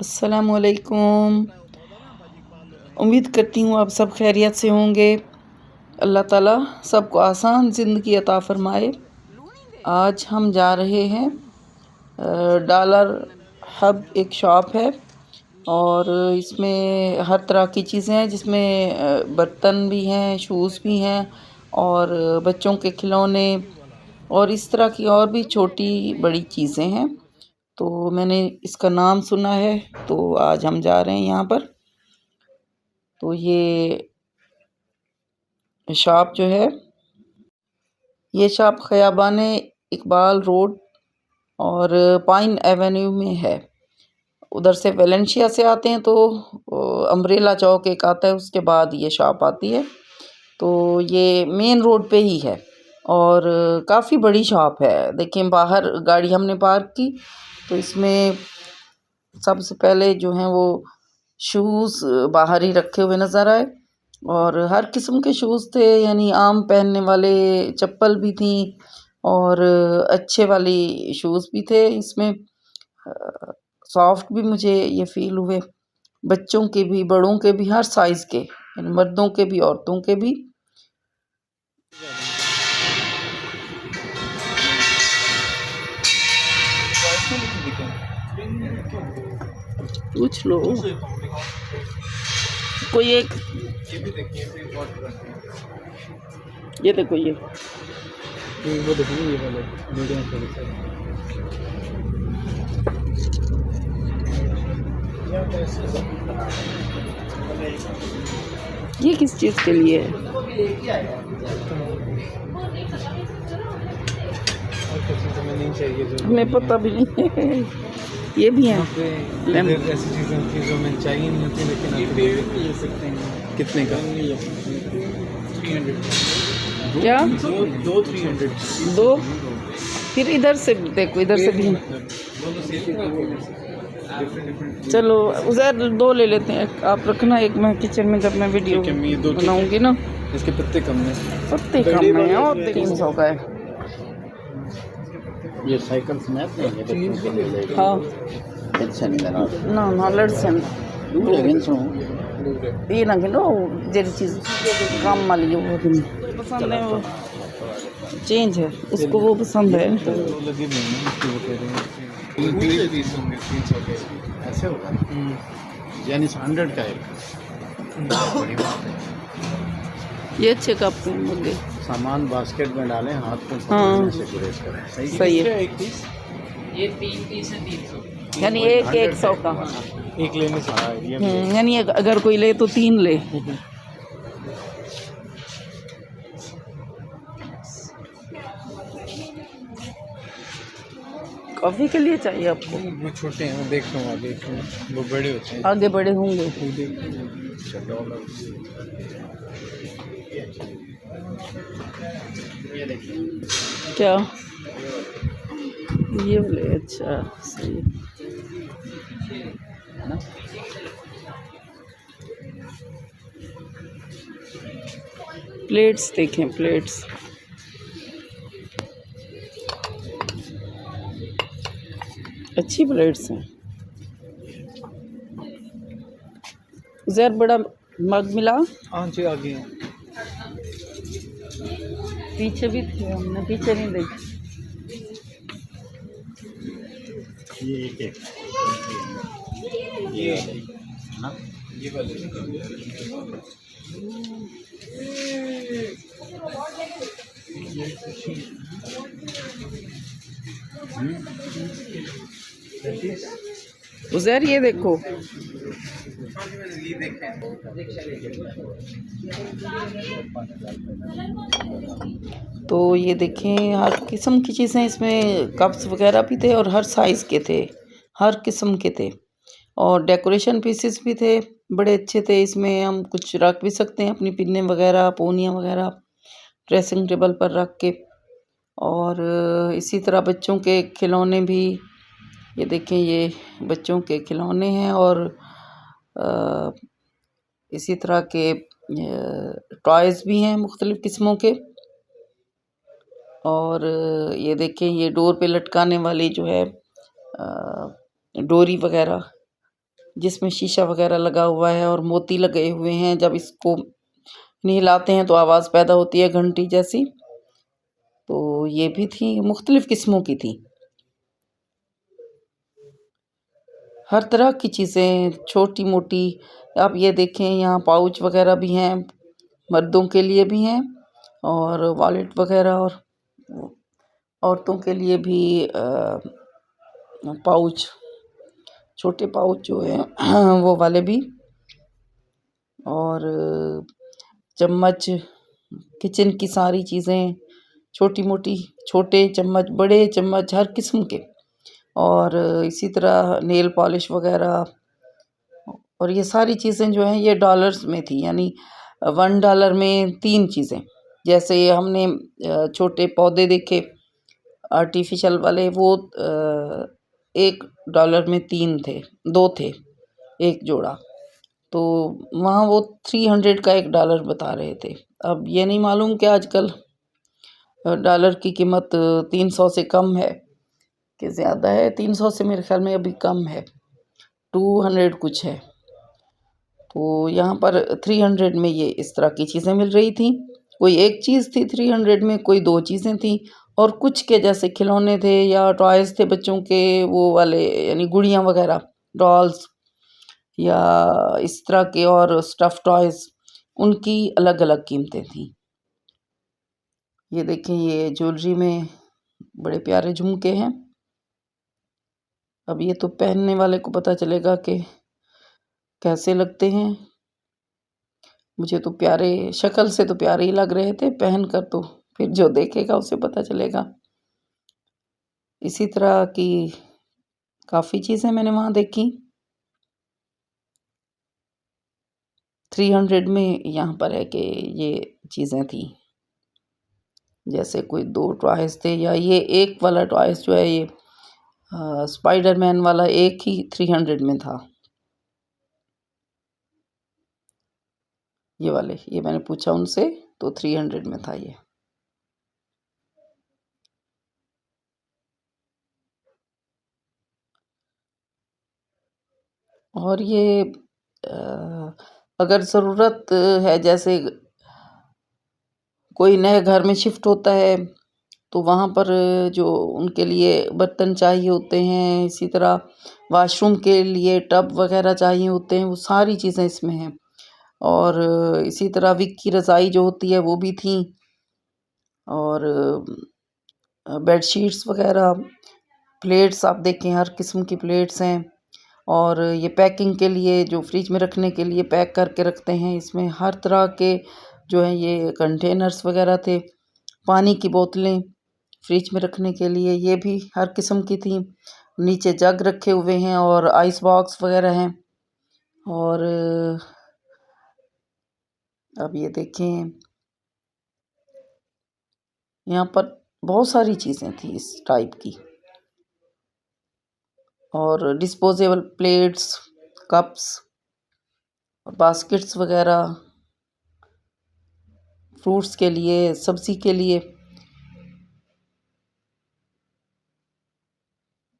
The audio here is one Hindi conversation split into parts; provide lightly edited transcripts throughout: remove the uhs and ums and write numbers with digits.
अस्सलामुअलैकुम। उम्मीद करती हूँ आप सब खैरियत से होंगे। अल्लाह ताला सबको आसान ज़िंदगी अता फ़रमाए। आज हम जा रहे हैं डॉलर हब एक शॉप है और इसमें हर तरह की चीज़ें हैं, जिसमें बर्तन भी हैं, शूज़ भी हैं और बच्चों के खिलौने और इस तरह की और भी छोटी बड़ी चीज़ें हैं। तो मैंने इसका नाम सुना है, तो आज हम जा रहे हैं यहाँ पर। तो ये शॉप जो है, ये शॉप ख़याबान इकबाल रोड और पाइन एवेन्यू में है। उधर से वेलेंशिया से आते हैं तो अम्ब्रेला चौक एक आता है, उसके बाद ये शॉप आती है। तो ये मेन रोड पे ही है और काफ़ी बड़ी शॉप है। देखिए बाहर गाड़ी हमने पार्क की तो इसमें सबसे पहले जो हैं वो शूज़ बाहर ही रखे हुए नज़र आए और हर किस्म के शूज़ थे, यानी आम पहनने वाले चप्पल भी थी और अच्छे वाली शूज़ भी थे। इसमें सॉफ्ट भी मुझे ये फ़ील हुए, बच्चों के भी बड़ों के भी, हर साइज़ के, यानी मर्दों के भी औरतों के भी। पूछ लो कोई एक, ये देखो ये वो देखो ये वाले वीडियो ये किस चीज़ के लिए है? नहीं चाहिए जो हमें पता भी नहीं है। ये भी हैं ऐसी चीज़ें जो हमें चाहिए नहीं होती, लेकिन आप ले सकते हैं। कितने का? 300। क्या? दो 300। दो? फिर इधर से देखो, इधर से भी। चलो उधर दो ले लेते हैं, आप रखना एक, मैं किचन में जब मैं वीडियो बनाऊंगी ना। इसके पत्ते कम हैं। पत्ते कम हैं और 300 का है। ये साइकिल स्नैप नहीं है बच्चों के लिए। हाँ अच्छा नहीं लगा ना ना लड़सन लेकिन सुनो ये ना गिनो, जेरी चीज़ काम वाली है वो भी नहीं पसंद है, वो चेंज है, उसको वो पसंद है। तो लगे नहीं हैं, इसकी वो कह रहे हैं 300 होंगे, 300 के ऐसे होगा यानी 100 का एक बड़ी बात है। ये अच्छे कप के मुर्गे सामान बास्केट में डालें, हाथ को हाँ। पकड़ने से गुरेज करें। सही है। एक पीस, ये 3 पीस है 300। यानी एक 100 का। एक लेने से हाँ ये यानी अगर कोई ले तो 3 ले। कॉफ़ी के लिए चाहिए आपको? वो छोटे हैं, मैं देख रहा हूँ आगे, वो बड़े होते हैं। आगे बड़े होंगे। क्या ये बोले? अच्छा सही है। प्लेट्स देखें, प्लेट्स अच्छी प्लेट्स हैं। उज़ैर बड़ा मग मिला? हाँ जी आगे हैं। पीछे भी थे, हमने पीछे नहीं देखी। ये एक ये है ना, ये वाले उज़ैर ये देखो, तो ये देखें हर किस्म की चीज़ें इसमें, कप्स वगैरह भी थे और हर साइज़ के थे, हर किस्म के थे और डेकोरेशन पीसेस भी थे, बड़े अच्छे थे। इसमें हम कुछ रख भी सकते हैं, अपनी पिन्ने वगैरह, पोनियाँ वगैरह ड्रेसिंग टेबल पर रख के। और इसी तरह बच्चों के खिलौने भी, ये देखें ये बच्चों के खिलौने हैं और इसी तरह के टॉयज़ भी हैं मुख्तलिफ़ किस्मों के। और ये देखें ये डोर पे लटकाने वाली जो है डोरी वगैरह, जिसमें शीशा वगैरह लगा हुआ है और मोती लगे हुए हैं। जब इसको हिलाते हैं तो आवाज़ पैदा होती है घंटी जैसी। तो ये भी थी, मुख्तलिफ़ किस्मों की थी। हर तरह की चीज़ें छोटी मोटी। आप ये देखें, यहाँ पाउच वगैरह भी हैं, मर्दों के लिए भी हैं और वॉलेट वगैरह, और औरतों के लिए भी पाउच, छोटे पाउच जो हैं वो वाले भी, और चम्मच, किचन की सारी चीज़ें, छोटी मोटी, छोटे चम्मच, बड़े चम्मच, हर किस्म के। और इसी तरह नेल पॉलिश वगैरह। और ये सारी चीज़ें जो हैं ये डॉलर्स में थी, यानी $1 में 3 चीज़ें। जैसे हमने छोटे पौधे देखे आर्टिफिशियल वाले, वो $1 में 3 थे, 2 थे, एक जोड़ा। तो वहाँ वो 300 का $1 बता रहे थे। अब ये नहीं मालूम कि आजकल डॉलर की कीमत 300 से कम है कि ज़्यादा है। 300 से मेरे ख्याल में अभी कम है, 200 कुछ है। तो यहाँ पर 300 में ये इस तरह की चीज़ें मिल रही थी। कोई एक चीज़ थी 300 में, कोई 2 चीज़ें थी, और कुछ के जैसे खिलौने थे या टॉयज़ थे बच्चों के, वो वाले, यानी गुड़ियाँ वगैरह, डॉल्स या इस तरह के और स्टफ़ टॉयज़, उनकी अलग अलग कीमतें थीं। ये देखें, ये ज्वेलरी में बड़े प्यारे झुमके हैं। अब ये तो पहनने वाले को पता चलेगा कि कैसे लगते हैं। मुझे तो प्यारे, शक्ल से तो प्यारे ही लग रहे थे, पहन कर तो फिर जो देखेगा उसे पता चलेगा। इसी तरह की काफ़ी चीज़ें मैंने वहाँ देखी। 300 में यहाँ पर है कि ये चीज़ें थी। जैसे कोई 2 टॉयज़ थे, या ये एक वाला टॉयज़ जो है, ये स्पाइडरमैन वाला, एक ही 300 में था। ये वाले, ये मैंने पूछा उनसे तो 300 में था ये। और ये अगर ज़रूरत है, जैसे कोई नए घर में शिफ्ट होता है तो वहाँ पर जो उनके लिए बर्तन चाहिए होते हैं, इसी तरह वॉशरूम के लिए टब वगैरह चाहिए होते हैं, वो सारी चीज़ें इसमें हैं। और इसी तरह विक की रज़ाई जो होती है वो भी थी, और बेडशीट्स वगैरह, प्लेट्स आप देखें, हर किस्म की प्लेट्स हैं। और ये पैकिंग के लिए, जो फ्रिज में रखने के लिए पैक करके रखते हैं, इसमें हर तरह के जो हैं ये कंटेनर्स वगैरह थे। पानी की बोतलें फ्रिज में रखने के लिए, ये भी हर किस्म की थी। नीचे जग रखे हुए हैं और आइस बॉक्स वगैरह हैं। और अब ये देखें, यहाँ पर बहुत सारी चीज़ें थी इस टाइप की, और डिस्पोजेबल प्लेट्स, कप्स, बास्केट्स वगैरह, फ्रूट्स के लिए, सब्ज़ी के लिए।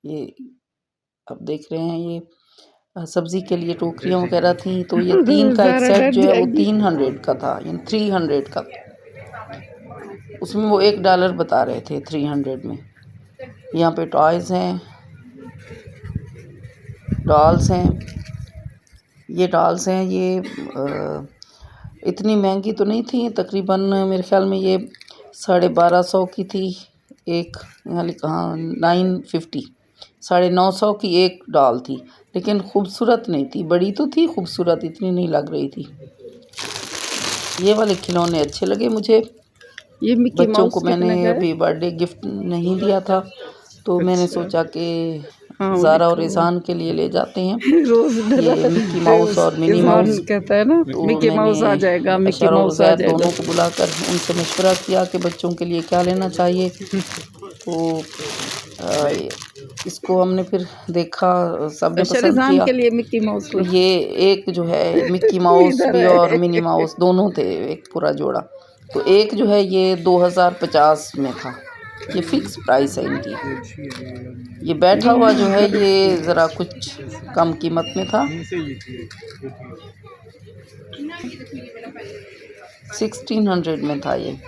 ये अब देख रहे हैं, ये सब्ज़ी के लिए टोकरियाँ वगैरह थी। तो ये 3 का एक सेट जो है वो 300 का था, यानी 300 का। उसमें वो $1 बता रहे थे 300 में। यहाँ पे टॉयज़ हैं, डॉल्स हैं। ये डॉल्स हैं, ये इतनी महंगी तो नहीं थी, तकरीबन मेरे ख्याल में ये 1250 की थी एक, यहाँ लिखा, हाँ 950, 950 की एक डॉल थी, लेकिन खूबसूरत नहीं थी। बड़ी तो थी, खूबसूरत इतनी नहीं लग रही थी। ये वाले खिलौने अच्छे लगे मुझे। ये मिकी बच्चों माउस को मैंने अभी बर्थडे गिफ्ट नहीं दिया था, तो मैंने सोचा कि ज़ारा और ईशान के लिए ले जाते हैं। रोज ये मिकी माउस और मिनी माउस कहता है ना, तो मिकी माउस आ जाएगा, मिकी माउस आ जाएगा। दोनों को बुलाकर उनसे मशवरा किया कि बच्चों के लिए क्या लेना चाहिए। तो इसको हमने फिर देखा, सबने पसंद किया। के लिए मिकी माउस तो ये एक जो है मिक्की माउस भी और मिनी माउस दोनों थे, एक पूरा जोड़ा। तो एक जो है ये 2050 में था, ये फिक्स प्राइस है इनकी। ये बैठा हुआ जो है ये ज़रा कुछ कम कीमत में था, 1600 में था ये।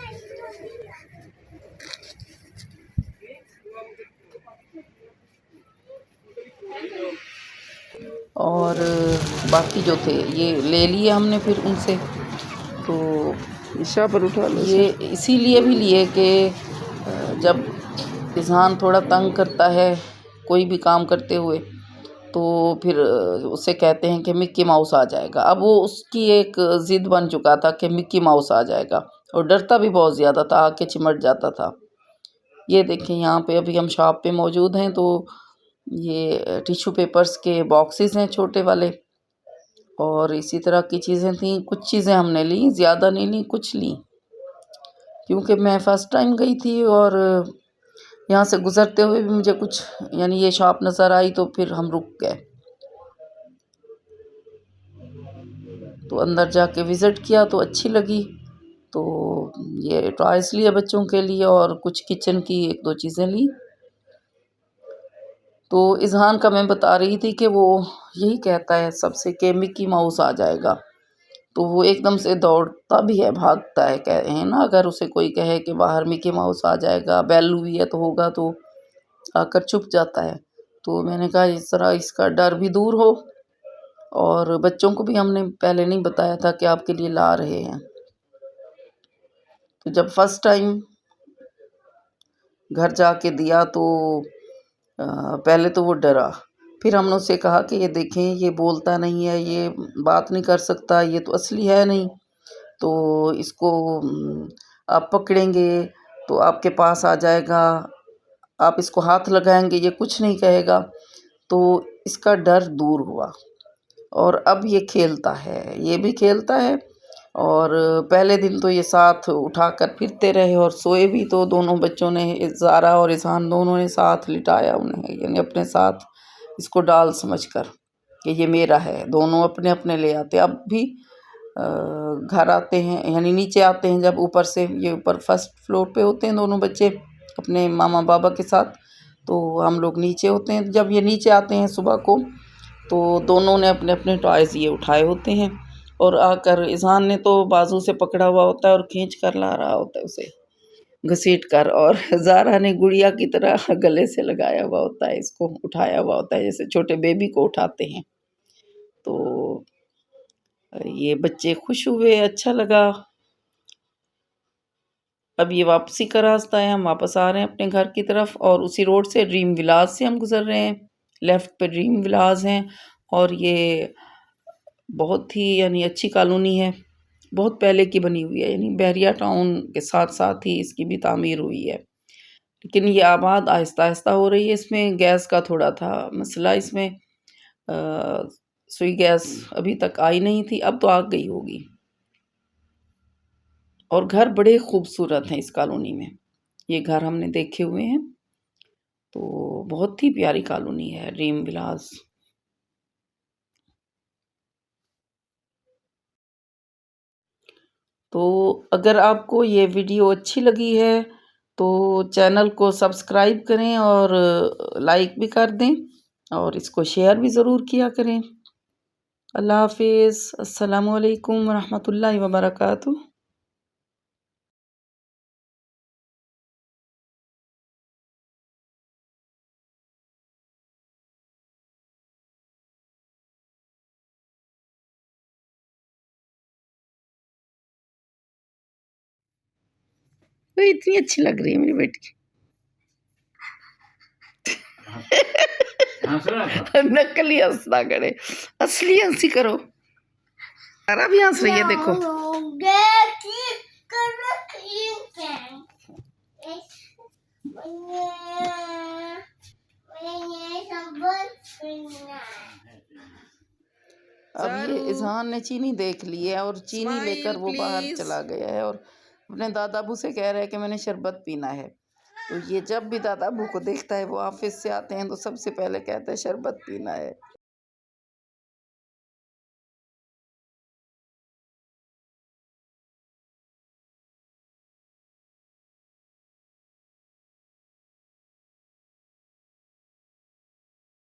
और बाकी जो थे ये ले लिए हमने फिर उनसे। तो ईशा पर उठा लो। ये इसीलिए भी लिए कि जब इज़हान थोड़ा तंग करता है कोई भी काम करते हुए, तो फिर उसे कहते हैं कि मिक्की माउस आ जाएगा। अब वो उसकी एक ज़िद बन चुका था कि मिक्की माउस आ जाएगा, और डरता भी बहुत ज़्यादा था, आके चिमट जाता था। ये देखें यहाँ पे अभी हम शॉप पे मौजूद हैं, तो ये टिश्यू पेपर्स के बॉक्सेस हैं छोटे वाले, और इसी तरह की चीज़ें थी। कुछ चीज़ें हमने ली, ज़्यादा नहीं ली, कुछ ली, क्योंकि मैं फ़र्स्ट टाइम गई थी और यहाँ से गुज़रते हुए भी मुझे कुछ यानी ये शॉप नज़र आई, तो फिर हम रुक गए। तो अंदर जाके विज़िट किया तो अच्छी लगी, तो ये टॉयज़ लिए बच्चों के लिए और कुछ किचन की 1-2 चीज़ें ली। तो इज़हान का मैं बता रही थी कि वो यही कहता है सबसे कि मिक्की माउस आ जाएगा, तो वो एकदम से दौड़ता भी है, भागता है, कह रहे हैं ना, अगर उसे कोई कहे कि बाहर मिक्की माउस आ जाएगा, बैल हुई है तो होगा, तो आकर छुप जाता है। तो मैंने कहा इस तरह इसका डर भी दूर हो, और बच्चों को भी हमने पहले नहीं बताया था कि आपके लिए ला रहे हैं। तो जब फर्स्ट टाइम घर जाके दिया तो पहले तो वो डरा, फिर हमने उससे कहा कि ये देखें ये बोलता नहीं है, ये बात नहीं कर सकता, ये तो असली है नहीं, तो इसको आप पकड़ेंगे तो आपके पास आ जाएगा, आप इसको हाथ लगाएंगे ये कुछ नहीं कहेगा। तो इसका डर दूर हुआ, और अब ये खेलता है, ये भी खेलता है। और पहले दिन तो ये साथ उठाकर फिरते रहे और सोए भी, तो दोनों बच्चों ने, ज़ारा और इज़हान दोनों ने साथ लिटाया उन्हें, यानी अपने साथ इसको डाल समझकर कि ये मेरा है। दोनों अपने अपने ले आते। अब भी घर आते हैं, यानी नीचे आते हैं जब ऊपर से, ये ऊपर फर्स्ट फ्लोर पे होते हैं दोनों बच्चे अपने मामा बाबा के साथ, तो हम लोग नीचे होते हैं। जब ये नीचे आते हैं सुबह को, तो दोनों ने अपने अपने टॉयज़ ये उठाए होते हैं, और आकर इज़हान ने तो बाजू से पकड़ा हुआ होता है और खींच कर ला रहा होता है उसे घसीट कर, और ज़ारा ने गुड़िया की तरह गले से लगाया हुआ होता है, इसको उठाया हुआ होता है जैसे छोटे बेबी को उठाते हैं। तो ये बच्चे खुश हुए, अच्छा लगा। अब ये वापसी का रास्ता है, हम वापस आ रहे हैं अपने घर की तरफ, और उसी रोड से ड्रीम विलाज से हम गुज़र रहे हैं। लेफ़्ट पे ड्रीम विलाज हैं, और ये बहुत ही यानी अच्छी कॉलोनी है, बहुत पहले की बनी हुई है, यानी बहरिया टाउन के साथ साथ ही इसकी भी तामीर हुई है। लेकिन ये आबाद आहिस्ता आहिस्ता हो रही है। इसमें गैस का थोड़ा था मसला, इसमें सुई गैस अभी तक आई नहीं थी, अब तो आ गई होगी। और घर बड़े खूबसूरत हैं इस कॉलोनी में, ये घर हमने देखे हुए हैं, तो बहुत ही प्यारी कॉलोनी है ड्रीम विलास। तो अगर आपको ये वीडियो अच्छी लगी है तो चैनल को सब्सक्राइब करें, और लाइक भी कर दें, और इसको शेयर भी ज़रूर किया करें। अल्लाह हाफ़िज़। अस्सलामु अलैकुम वरहमतुल्लाहि वबरकातुहू। तो इतनी अच्छी लग रही है मेरी बेटी। नकली हंसना करे, असली हंसी करो। सारा भी हंस रही है, देखो। अब ये इज़हान ने चीनी देख ली है, और चीनी लेकर वो बाहर चला गया है, और अपने दादाबू से कह रहा है कि मैंने शरबत पीना है। तो ये जब भी दादाबू को देखता है, वो ऑफिस से आते हैं तो सबसे पहले कहता है शरबत पीना है।